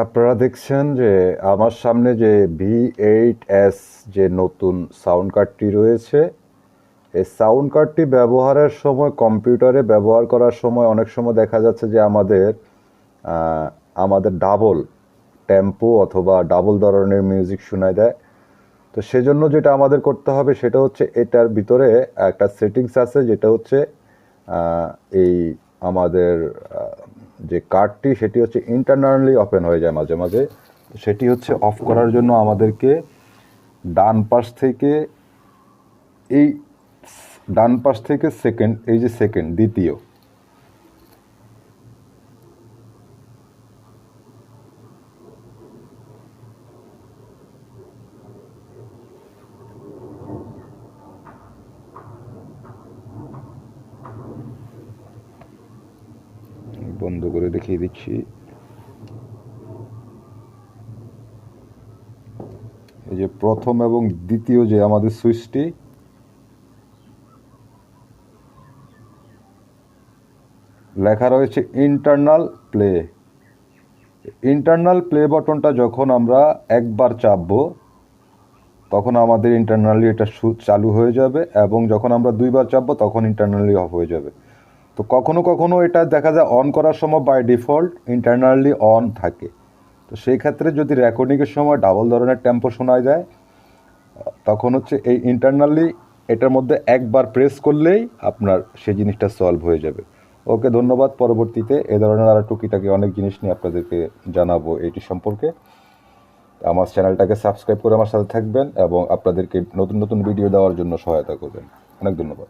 আপনারা দেখছেন যে আমার সামনে যে V8S যে নতুন সাউন্ড কার্ডটি রয়েছে, এই সাউন্ড কার্ডটি ব্যবহারের সময় কম্পিউটারে ব্যবহার করার সময় অনেক সময় দেখা যাচ্ছে যে আমাদের ডাবল টেম্পো অথবা ডাবল ধরনের মিউজিক শোনায় দেয়। তো সেজন্য যেটা আমাদের করতে হবে সেটা হচ্ছে এটার ভিতরে একটা সেটিংস আছে, যেটা হচ্ছে এই আমাদের যে কার্ডটি সেটি হচ্ছে ইন্টারনালি ওপেন হয়ে যায় মাঝে মাঝে। সেটি হচ্ছে অফ করার জন্য আমাদেরকে ডান পাশ থেকে এই ডান পাশ থেকে সেকেন্ড, এই যে সেকেন্ড দ্বিতীয়, বন্ধ করে দেখিয়ে দিচ্ছি। এই যে প্রথম এবং দ্বিতীয় যে আমাদের সুইচটি, লেখা রয়েছে ইন্টারনাল প্লে। ইন্টারনাল প্লে বাটনটা যখন আমরা একবার চাপবো তখন আমাদের ইন্টারনালি এটা চালু হয়ে যাবে, এবং যখন আমরা দুইবার চাপবো তখন ইন্টারনালি অফ হয়ে যাবে। তো কখনো কখনো এটা দেখা যায় অন করার সময় বাই ডিফল্ট ইন্টারনালি অন থাকে। তো সেই ক্ষেত্রে যদি রেকর্ডিংয়ের সময় ডাবল ধরনের টেম্পো শোনা যায়, তখন হচ্ছে এই ইন্টারনালি এটার মধ্যে একবার প্রেস করলেই আপনার সেই জিনিসটা সলভ হয়ে যাবে। ওকে, ধন্যবাদ। পরবর্তীতে এ ধরনের আরও টুকিটাকি অনেক জিনিস নিয়ে আপনাদেরকে জানাবো এটি সম্পর্কে। আমার চ্যানেলটাকে সাবস্ক্রাইব করে আমার সাথে থাকবেন এবং আপনাদেরকে নতুন নতুন ভিডিও দেওয়ার জন্য সহায়তা করবেন। অনেক ধন্যবাদ।